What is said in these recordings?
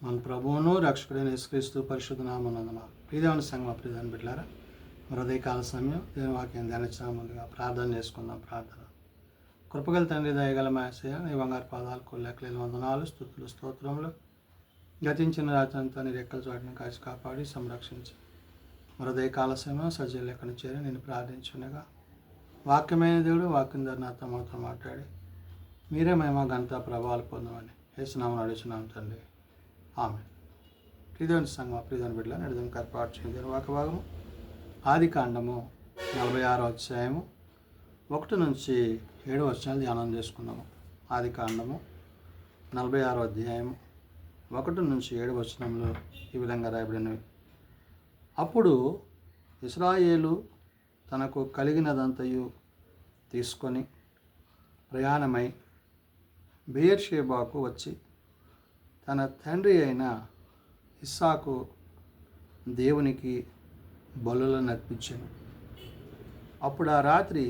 మన ప్రభువును రక్షకుడైన యేసుక్రీస్తు పరిశుద్ధ నామమున ప్రియదేవుని సంగమ ప్రియదాన్ని బిడ్డలారా హృదయకాల సమయం దేవుని వాక్యం ధ్యానించిన ముందుగా ప్రార్థన చేసుకుందాం. ప్రార్థన. కృపగల తండ్రి, దయగల మాయసయ్య, నీ బంగారు పాదాలకు లెక్కలేని వందనాలు, స్తుతులు, స్తోత్రములు. గతించిన రాత్రంతా నీ రెక్కల చోటుని కాచి కాపాడి సంరక్షించి హృదయకాల సమయం సజ్జల లెక్కను చేరి నేను ప్రార్థించుండగా వాక్యమైన దేవుడు వాక్యం ద్వారా నాతో మాతో మాట్లాడి మీరే మహిమ ఘనత ప్రభావాలు పొందమని యేసునామమున అడుగుచున్నాం తండ్రి. ఆమె. ప్రియదేవుని సంగమ ప్రియదేవుని బిడ్డల నడిదని ఏర్పాటు చేసిన వాక్య భాగము ఆది కాండము 46వ అధ్యాయము 1 నుంచి 7 వచనాలు ధ్యానం చేసుకున్నాము. ఆది కాండము 46వ అధ్యాయము 1 నుంచి 7 వచనంలో ఈ విధంగా రాయబడినవి. అప్పుడు ఇశ్రాయేలు తనకు కలిగినదంతయు తీసుకొని ప్రయాణమై బెయేర్షెబాకు వచ్చి తన తండ్రి అయిన ఇస్సాకు దేవునికి బలులను అర్పించెను. అప్పుడు ఆ రాత్రి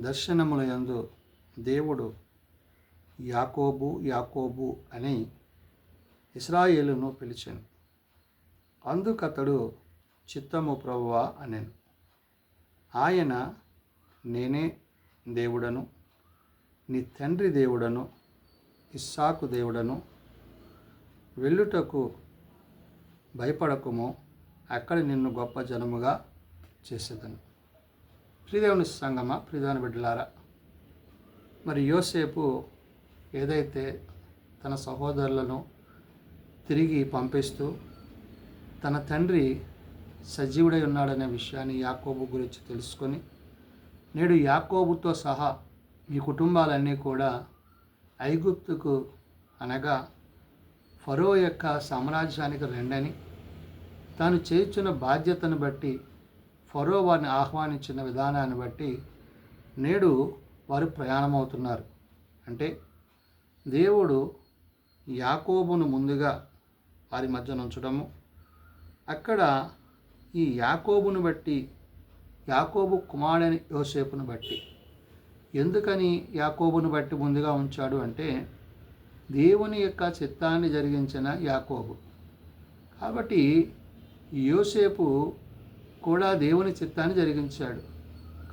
దర్శనముల యందు దేవుడు యాకోబు యాకోబు అని ఇశ్రాయేలును పిలిచెను. అందుకతడు చిత్తము ప్రభువా అనెను. ఆయన, నేనే దేవుడను, నీ తండ్రి దేవుడను, ఇస్సాకు దేవుడను. వెళ్ళుటకు భయపడకుము, అక్కడ నిన్ను గొప్ప జనముగా చేసేదను. ప్రియదేవుని సంగమ ప్రియదేవుని బిడ్డలారా, మరి యోసేపు ఏదైతే తన సహోదరులను తిరిగి పంపిస్తూ తన తండ్రి సజీవుడై ఉన్నాడనే విషయాన్ని యాకోబు గురించి తెలుసుకొని నేడు యాకోబుతో సహా మీ కుటుంబాలన్నీ కూడా ఐగుప్తుకు అనగా ఫరో యొక్క సామ్రాజ్యానికి రెండని, తాను చేయుచున్న బాధ్యతను బట్టి ఫరో వారిని ఆహ్వానించిన విధానాన్ని బట్టి నేడు వారు ప్రయాణమవుతున్నారు. అంటే దేవుడు యాకోబును ముందుగా వారి మధ్య ఉంచడము, అక్కడ ఈ యాకోబును బట్టి యాకోబు కుమారుడైన యోసేపును బట్టి, ఎందుకని యాకోబును బట్టి ముందుగా ఉంచాడు అంటే దేవుని యొక్క చిత్తాన్ని జరిగించిన యాకోబు. కాబట్టి యోసేపు కూడా దేవుని చిత్తాన్ని జరిగించాడు.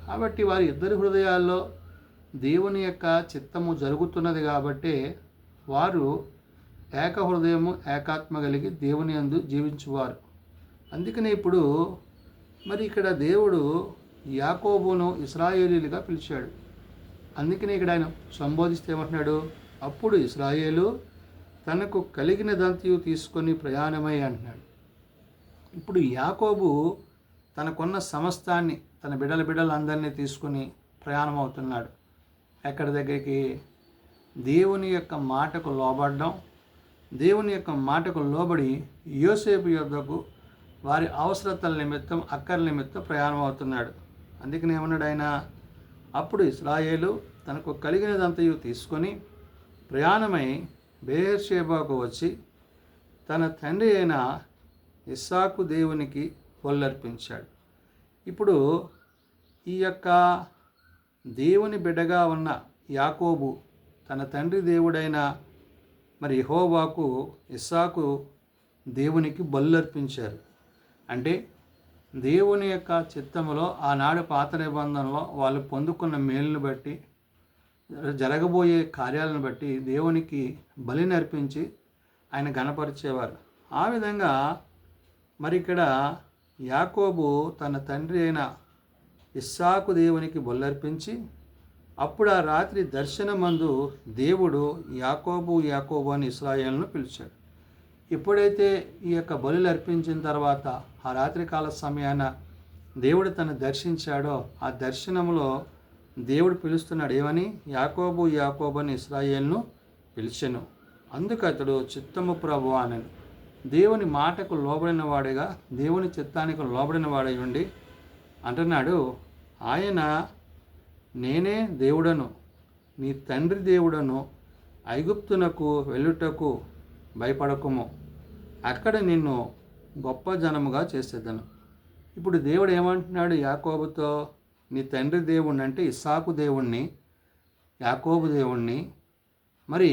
కాబట్టి వారి ఇద్దరి హృదయాల్లో దేవుని యొక్క చిత్తము జరుగుతున్నది కాబట్టి వారు ఏక హృదయము ఏకాత్మ కలిగి దేవుని యందు జీవించువారు. అందుకనే ఇప్పుడు మరి ఇక్కడ దేవుడు యాకోబును ఇశ్రాయేలీలుగా పిలిచాడు. అందుకనే ఇక్కడ ఆయన సంబోధిస్తే ఏమంటున్నాడు, అప్పుడు ఇశ్రాయేలు తనకు కలిగినదంతయు తీసుకొని ప్రయాణమై అంటున్నాడు. ఇప్పుడు యాకోబు తనకున్న సమస్తాన్ని తన బిడ్డలందరినీ తీసుకొని ప్రయాణం అవుతున్నాడు. ఎక్కడి దగ్గరికి? దేవుని యొక్క మాటకు లోబడడం, దేవుని యొక్క మాటకు లోబడి యోసేపు యొద్దకు వారి అవసరతల నిమిత్తం అక్కర్ల నిమిత్తం ప్రయాణం అవుతున్నాడు. అందుకని ఏమన్నాడు ఆయన, అప్పుడు ఇశ్రాయేలు తనకు కలిగినదంతయు తీసుకొని ప్రయాణమై బెయేర్షెబాకు వచ్చి తన తండ్రి అయిన ఇస్సాకు దేవునికి బలులర్పించాడు. ఇప్పుడు ఈ యొక్క దేవుని బిడ్డగా ఉన్న యాకోబు తన తండ్రి దేవుడైన మరి యెహోవాకు ఇస్సాకు దేవునికి బలులర్పించారు. అంటే దేవుని యొక్క చిత్తములో ఆనాడు పాత నిబంధనలో వాళ్ళు పొందుకున్న మేలును బట్టి జరగబోయే కార్యాలను బట్టి దేవునికి బలిని అర్పించి ఆయన ఘనపరిచేవారు. ఆ విధంగా మరి ఇక్కడ యాకోబు తన తండ్రి అయిన ఇస్సాకు దేవునికి బలులర్పించి అప్పుడు ఆ రాత్రి దర్శనమందు దేవుడు యాకోబు యాకోబు అని ఇశ్రాయేలును పిలిచాడు. ఎప్పుడైతే ఈ యొక్క బలులు అర్పించిన తర్వాత ఆ రాత్రికాల సమయాన దేవుడు తను దర్శించాడో ఆ దర్శనంలో దేవుడు పిలుస్తున్నాడు. ఏమని? యాకోబు యాకోబు అని ఇశ్రాయేలును పిలిచెను. అందుకు అతడు చిత్తము ప్రభువా అనెను. దేవుని మాటకు లోబడిన వాడిగా, దేవుని చిత్తానికి లోబడిన వాడై ఉండి అంటున్నాడు, ఆయన, నేనే దేవుడను, నీ తండ్రి దేవుడను. ఐగుప్తునకు వెళ్ళుటకు భయపడకుము, అక్కడ నిన్ను గొప్ప జనముగా చేసేదను. ఇప్పుడు దేవుడు ఏమంటున్నాడు యాకోబుతో? నీ తండ్రి దేవుణ్ణి అంటే ఇస్సాకు దేవుణ్ణి, యాకోబు దేవుణ్ణి, మరి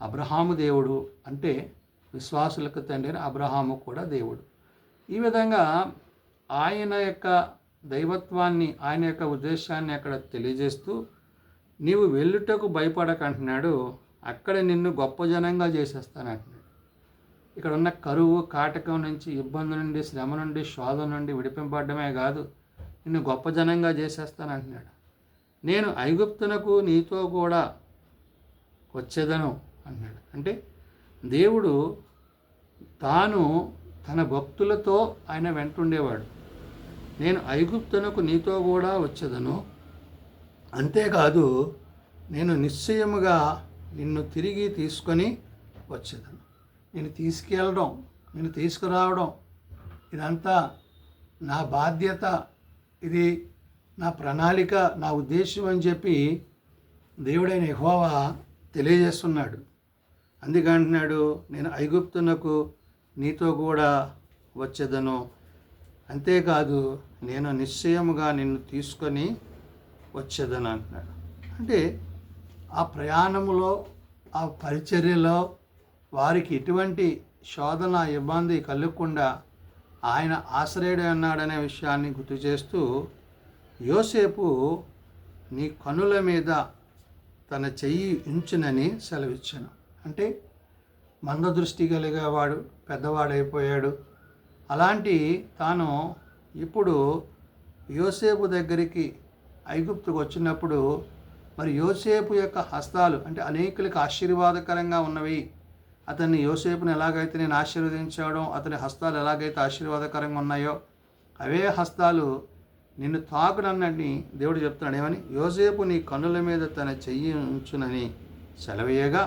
అబ్రహాము దేవుడు అంటే విశ్వాసులకు తండ్రి అయిన అబ్రహాము కూడా దేవుడు. ఈ విధంగా ఆయన యొక్క దైవత్వాన్ని, ఆయన యొక్క ఉద్దేశాన్ని అక్కడ తెలియజేస్తూ, నీవు వెళ్ళుటకు భయపడకంటున్నాడు, అక్కడ నిన్ను గొప్ప జనంగా చేసేస్తానంటున్నాడు. ఇక్కడ ఉన్న కరువు, కాటకం నుంచి, ఇబ్బంది నుండి, శ్రమ నుండి, శోధన నుండి విడిపింపబడమే కాదు, నిన్ను గొప్ప జనంగా చేసేస్తానంటున్నాడు. నేను ఐగుప్తునకు నీతో కూడా వచ్చేదను అన్నాడు. అంటే దేవుడు తాను తన భక్తులతో ఆయన వెంటుండేవాడు. నేను ఐగుప్తునకు నీతో కూడా వచ్చేదను, అంతేకాదు నేను నిశ్చయముగా నిన్ను తిరిగి తీసుకొని వచ్చేదను. నేను తీసుకెళ్ళడం, నేను తీసుకురావడం, ఇదంతా నా బాధ్యత, ఇది నా ప్రణాళిక, నా ఉద్దేశం అని చెప్పి దేవుడైన యెహోవా తెలియజేస్తున్నాడు. అందుకంటున్నాడు, నేను ఐగుప్తునకు నీతో కూడా వచ్చేదను, అంతేకాదు నేను నిశ్చయముగా నిన్ను తీసుకొని వచ్చేదను అంటున్నాడు. అంటే ఆ ప్రయాణములో, ఆ పరిచర్యలో వారికి ఎటువంటి శోధన, ఇబ్బంది కలగకుండా ఆయన ఆశ్రయుడే అన్నాడనే విషయాన్ని గుర్తు చేస్తూ, యోసేపు నీ కనుల మీద తన చెయ్యి ఉంచునని సెలవిచ్చాను. అంటే మందదృష్టి కలిగేవాడు, పెద్దవాడైపోయాడు. అలాంటి తాను ఇప్పుడు యోసేపు దగ్గరికి ఐగుప్తుకు వచ్చినప్పుడు, మరి యోసేపు యొక్క హస్తాలు అంటే అనేకులకు ఆశీర్వాదకరంగా ఉన్నవి. అతన్ని, యోసేపుని ఎలాగైతే నేను ఆశీర్వదించాడో, అతని హస్తాలు ఎలాగైతే ఆశీర్వాదకరంగా ఉన్నాయో అవే హస్తాలు నిన్ను తాకునన్నని దేవుడు చెప్తున్నాడు. ఏమని? యోసేపు నీ కన్నుల మీద తన చెయ్యి ఉంచునని సెలవేయగా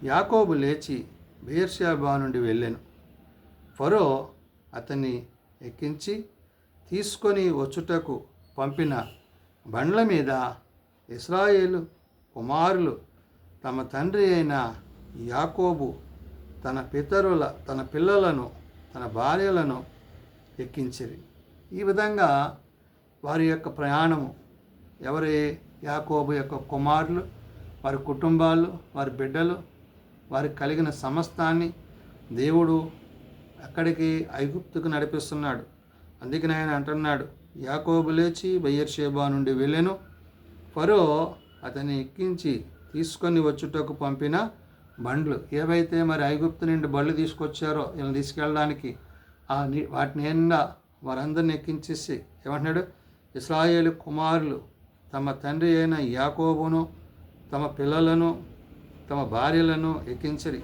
యాకోబు లేచి బెయేర్షెబా నుండి వెళ్ళాను. ఫరో అతన్ని ఎక్కించి తీసుకొని వచ్చుటకు పంపిన బండ్ల మీద ఇశ్రాయేలు కుమారులు తమ తండ్రి అయిన యాకోబు తన పిల్లలను, తన భార్యలను ఎక్కించిరి. ఈ విధంగా వారి యొక్క ప్రయాణము, ఎవరి? యాకోబు యొక్క కుమారులు, వారి కుటుంబాలు, వారి బిడ్డలు, వారికి కలిగిన సమస్తాన్ని దేవుడు అక్కడికి ఐగుప్తుకు నడిపిస్తున్నాడు. అందుకని ఆయన అంటున్నాడు, యాకోబు లేచి బెయేర్షెబా నుండి వెళ్ళెను. ఫరో అతన్ని ఎక్కించి తీసుకొని వచ్చుటకు పంపిన బండ్లు, ఏవైతే మరి ఐగుప్తు నుండి బళ్ళు తీసుకొచ్చారో వీళ్ళని తీసుకెళ్ళడానికి, వాటి నిండా వారందరిని ఎక్కించేసి ఏమంటున్నాడు? ఇశ్రాయేలు కుమారులు తమ తండ్రి అయిన యాకోబును, తమ పిల్లలను, తమ భార్యలను ఎక్కించిరి.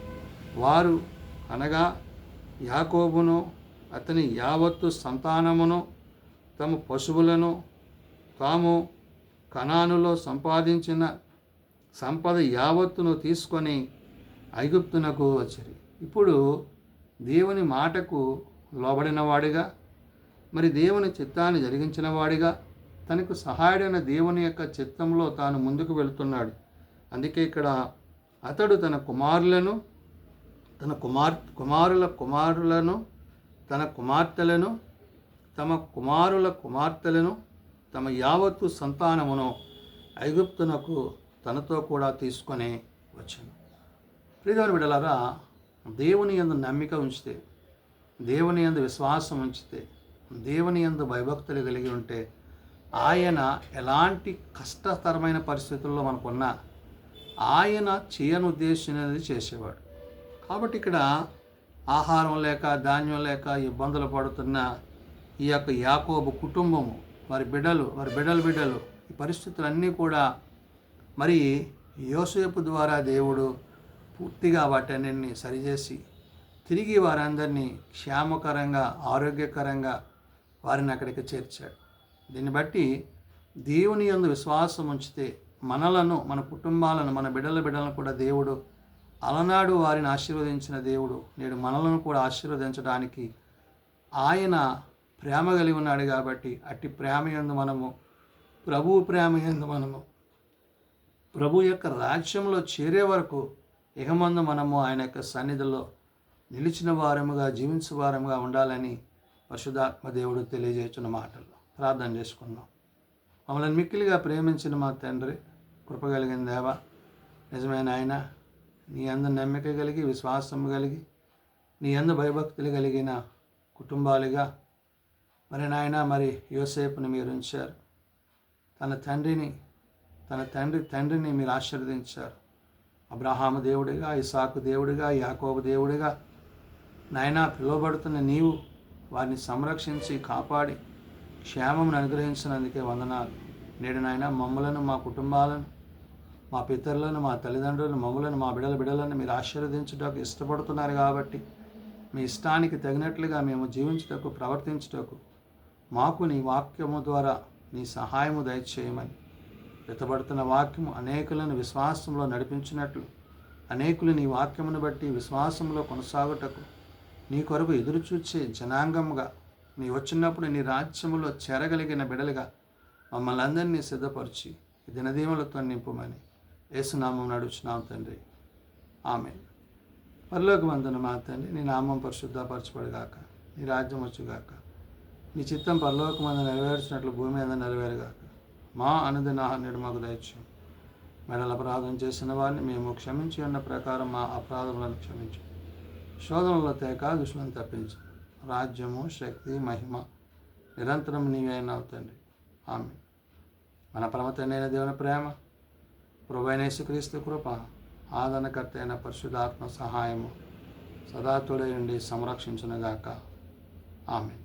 వారు అనగా యాకోబును, అతని యావత్తు సంతానమును, తమ పశువులను, తాము కనానులో సంపాదించిన సంపద యావత్తును తీసుకొని ఐగుప్తునకు వచ్చిరి. ఇప్పుడు దేవుని మాటకు లోబడిన వాడిగా, మరి దేవుని చిత్తాన్ని జరిగించిన వాడిగా, తనకు సహాయుడైన దేవుని యొక్క చిత్తంలో తాను ముందుకు వెళుతున్నాడు. అందుకే ఇక్కడ అతడు తన కుమారులను, తన కుమారులను, తన కుమార్తెలను, తమ కుమారుల కుమార్తెలను, తమ యావత్తు సంతానమును ఐగుప్తునకు తనతో కూడా తీసుకొని వచ్చాను. ప్రియమైన బిడ్డలారా, దేవుని యందు నమ్మిక ఉంచితే, దేవుని యందు విశ్వాసం ఉంచితే, దేవుని యందు భయభక్తులు కలిగి ఉంటే, ఆయన ఎలాంటి కష్టతరమైన పరిస్థితుల్లో మనకున్నా ఆయన చేయను ఉద్దేశించినది చేసేవాడు. కాబట్టి ఇక్కడ ఆహారం లేక, ధాన్యం లేక ఇబ్బందులు పడుతున్న ఈ యొక్క యాకోబు కుటుంబము, వారి బిడ్డలు ఈ పరిస్థితులన్నీ కూడా మరి యోసేపు ద్వారా దేవుడు పూర్తిగా వాటన్నిటిని సరిచేసి తిరిగి వారందరినీ క్షేమకరంగా, ఆరోగ్యకరంగా వారిని అక్కడికి చేర్చాడు. దీన్ని బట్టి దేవుని యందు విశ్వాసం ఉంచితే మనలను, మన కుటుంబాలను, మన బిడ్డలను కూడా దేవుడు అలనాడు వారిని ఆశీర్వదించిన దేవుడు నేడు మనలను కూడా ఆశీర్వదించడానికి ఆయన ప్రేమ కలిగి ఉన్నాడు. కాబట్టి అట్టి ప్రేమ యందు మనము, ప్రభువు ప్రేమ యందు మనము ప్రభు యొక్క రాజ్యంలో చేరే వరకు ఇహమందు మనము ఆయన యొక్క సన్నిధిలో నిలిచిన వారముగా, జీవించే వారముగా ఉండాలని పరిశుద్ధాత్మ దేవుడు తెలియజేస్తున్న మాటలు ప్రార్థన చేసుకుందాం. మమ్మల్ని మిక్కిలిగా ప్రేమించిన మా తండ్రి, కృపగలిగిన దేవ, నిజమైన ఆయన, నీ అందు నమ్మిక కలిగి, విశ్వాసం కలిగి, నీ యందు భయభక్తులు కలిగిన కుటుంబాలుగా మరి నాయన మరి యోసేపుని మీరు ఉంచారు. తన తండ్రిని మీరు ఆశీర్వదించారు. అబ్రహాము దేవుడిగా, ఇసాకు దేవుడిగా, యాకోబు దేవుడిగా నాయన పిలువబడుతున్న నీవు వారిని సంరక్షించి కాపాడి క్షేమమును అనుగ్రహించినందుకే వందనాలు. నేడు నాయన మమ్మలను, మా కుటుంబాలను, మా పితరులను, మా తల్లిదండ్రులను, మమ్మలను, మా బిడ్డలను మీరు ఆశీర్వదించుటకు ఇష్టపడుతున్నారు కాబట్టి మీ ఇష్టానికి తగినట్లుగా మేము జీవించుటకు, ప్రవర్తించుటకు మాకు నీ వాక్యము ద్వారా నీ సహాయము దయచేయమని, వెతబడుతున్న వాక్యము అనేకులను విశ్వాసంలో నడిపించినట్లు, అనేకులు నీ వాక్యమును బట్టి విశ్వాసంలో కొనసాగుటకు నీ కొరకు ఎదురుచూచే జనాంగముగా నీ వచ్చినప్పుడు నీ రాజ్యములో చేరగలిగిన బిడలుగా మమ్మల్ని అందరినీ సిద్ధపరిచి ఈ దినదీవులతో నింపుమని యేసునామం నడుచున్నాం తండ్రి. ఆమేన్. పరలోకమందున మా తండ్రి, నీ నామం పరిశుద్ధపరచబడుగాక, నీ రాజ్యం వచ్చుగాక, నీ చిత్తం పరలోకమందు నెరవేర్చినట్లు భూమి మీద నెరవేరుగాక. మా అనుదిన ఆహారమును మాకు దయచేయము. మెడల అపరాధం చేసిన వారిని మేము క్షమించి ఉన్న ప్రకారం మా అపరాధములను క్షమించు. శోధనలో తేక దుష్టులను తప్పించు. రాజ్యము, శక్తి, మహిమ నిరంతరం నీవే అయినావు తండ్రి. ఆమేన్. మన పరమ తండ్రి అయిన దేవుని ప్రేమ, ప్రభువైన యేసుక్రీస్తు కృప, ఆదరణకర్త అయిన పరిశుద్ధాత్మ సహాయము సదా తోడై ఉండి సంరక్షించునుగాక. ఆమేన్.